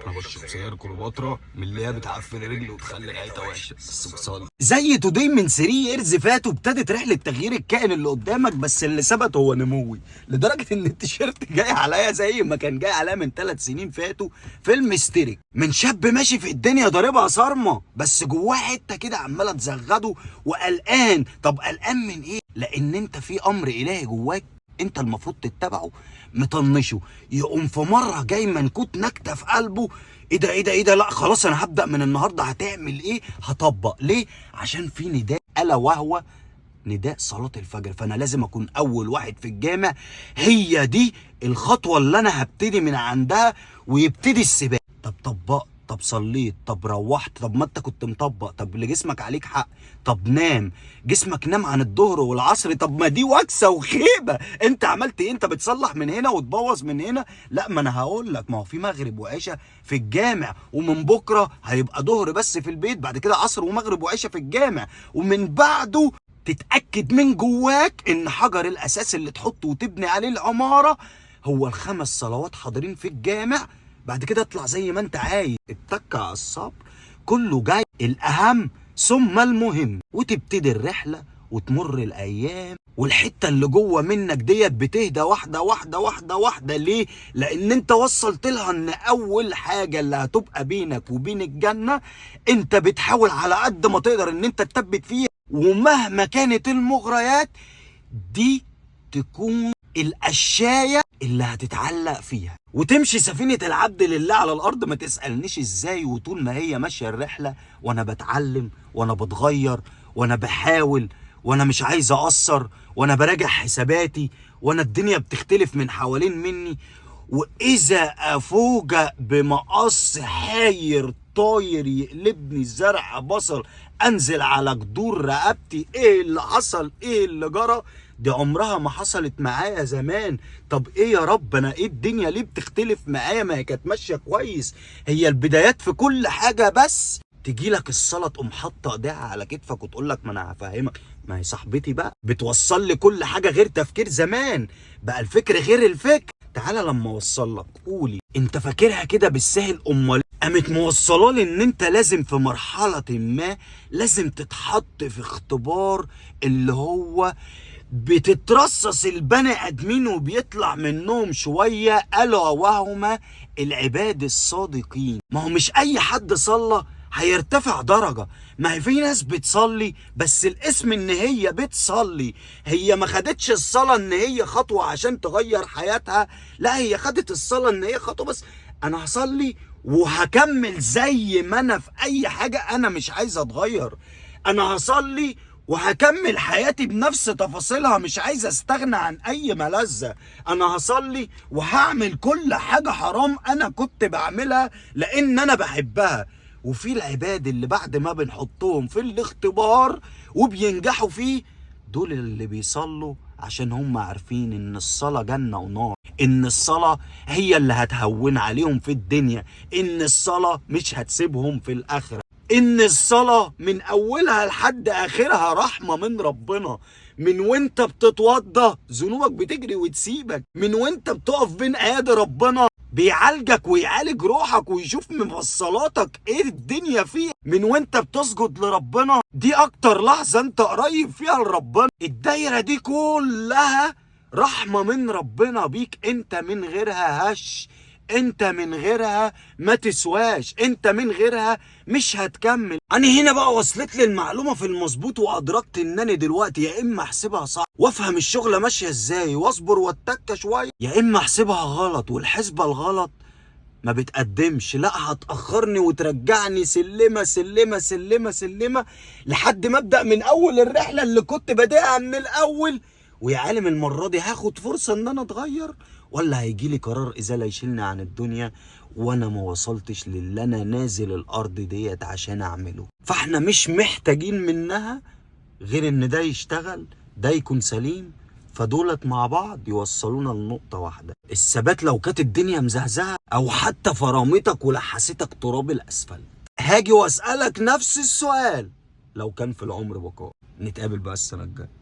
انا بشرب سجاير كليوباترا من اللي هي بتعفن رجلي وتخلي ريحتها وحشه بس بصلي. زي تودي من 3 ييرز فاتوا ابتدت رحله تغيير الكائن اللي قدامك، بس اللي ثبت هو نموي، لدرجه ان التيشيرت جاي عليا زي ما كان جاي عليا من 3 سنين فاتوا فيلم هيستيريك، من شاب ماشي في الدنيا ضاربها صارمه بس جواه حته كده عماله تزغده وقلقان. طب قلقان من ايه؟ لان انت في امر الهي جواك انت المفروض تتبعه مطنشه، يقوم في مره جاي منكوت نكته في قلبه. ايه ده ايه ده ايه ده؟ لا خلاص انا هبدا من النهارده. هتعمل ايه؟ هطبق. ليه؟ عشان في نداء الا وهو نداء صلاه الفجر، فانا لازم اكون اول واحد في الجامع. هي دي الخطوه اللي انا هبتدي من عندها ويبتدي السباق. طب طبقت، طب صليت، طب روحت، طب ما انت كنت مطبق، طب لجسمك عليك حق، طب نام. جسمك نام عن الظهر والعصر، طب ما دي وكسه وخيبه. انت عملت ايه؟ انت بتصلح من هنا وتبوظ من هنا. لا ما انا هقول لك، ما هو في مغرب وعشاء في الجامع، ومن بكره هيبقى ظهر بس في البيت، بعد كده عصر ومغرب وعشاء في الجامع، ومن بعده تتاكد من جواك ان حجر الاساس اللي تحطه وتبني عليه العماره هو ال5 صلوات حاضرين في الجامع. بعد كده اطلع زي ما انت عايز، اتك على الصبر، كله جاي. الاهم ثم المهم، وتبتدي الرحله وتمر الايام، والحته اللي جوه منك ديت بتهدى واحده واحده واحده واحده. ليه؟ لان انت وصلت لها ان اول حاجه اللي هتبقى بينك وبين الجنه انت بتحاول على قد ما تقدر ان انت تثبت فيها، ومهما كانت المغريات دي تكون القشايه اللي هتتعلق فيها وتمشي سفينة العبد لله على الأرض. ما تسألنيش إزاي، وطول ما هي ماشية الرحلة وأنا بتعلم وأنا بتغير وأنا بحاول وأنا مش عايز أقصر وأنا براجع حساباتي وأنا الدنيا بتختلف من حوالين مني، وإذا أفوجئ بمقص حاير طاير يقلبني زرع بصل أنزل على جدور رقبتي. إيه اللي حصل؟ إيه اللي جرى؟ دي عمرها ما حصلت معايا زمان. طب ايه يا رب؟ انا ايه الدنيا ليه بتختلف معايا؟ ما هي كانت ماشيه كويس. هي البدايات في كل حاجه، بس تجي لك الصلاه تقوم حاطه ايديها على كتفك وتقول لك ما انا هفهمك. ما هي صاحبتي بقى بتوصل لي كل حاجه غير تفكير زمان، بقى الفكر غير الفكر. تعالى لما اوصل لك قولي انت فاكرها كده بالسهل؟ امال قامت موصله لي ان انت لازم في مرحله ما لازم تتحط في اختبار اللي هو بتترصص البني ادمين وبيطلع منهم شويه، الا وهما العباد الصادقين. ما هو مش اي حد صلى هيرتفع درجه. ما هي في ناس بتصلي بس الاسم ان هي بتصلي، هي ما خدتش الصلاه ان هي خطوه عشان تغير حياتها، لا هي خدت الصلاه ان هي خطوه بس. انا هصلي وهكمل زي ما انا في اي حاجه انا مش عايز اتغير. انا هصلي وهكمل حياتي بنفس تفاصيلها، مش عايز استغنى عن اي ملذة. انا هصلي وهعمل كل حاجة حرام انا كنت بعملها لان انا بحبها. وفي العباد اللي بعد ما بنحطهم في الاختبار وبينجحوا فيه، دول اللي بيصلوا عشان هم عارفين ان الصلاة جنة ونار، ان الصلاة هي اللي هتهون عليهم في الدنيا، ان الصلاة مش هتسيبهم في الاخرة، ان الصلاة من اولها لحد اخرها رحمة من ربنا. من وانت بتتوضى ذنوبك بتجري وتسيبك، من وانت بتقف بين ايادي ربنا بيعالجك ويعالج روحك ويشوف مفصلاتك ايه الدنيا فيها، من وانت بتسجد لربنا دي اكتر لحظة انت قريب فيها لربنا. الدايرة دي كلها رحمة من ربنا بيك، انت من غيرها هش، انت من غيرها ما تسواش، انت من غيرها مش هتكمل. انا هنا بقى وصلت لي المعلومه في المظبوط وادركت انني دلوقتي يا اما احسبها صح وافهم الشغله ماشيه ازاي واصبر واتك شويه، يا اما احسبها غلط والحسبه الغلط ما بتقدمش، لا هتاخرني وترجعني سلمه سلمه سلمه سلمه لحد ما ابدا من اول الرحله اللي كنت بادئها من الاول. ويا عالم المره دي هاخد فرصه ان انا اتغير ولا هيجي لي قرار ازاله يشيلني عن الدنيا وانا ما وصلتش للي انا نازل الارض ديت عشان اعمله. فاحنا مش محتاجين منها غير ان ده يشتغل، ده يكون سليم، فدولت مع بعض يوصلونا لنقطة واحدة. الثبات لو كانت الدنيا مزهزهة او حتى فرامتك ولحستك تراب الاسفل، هاجي واسألك نفس السؤال لو كان في العمر بقاء. نتقابل بقى السنة الجاية.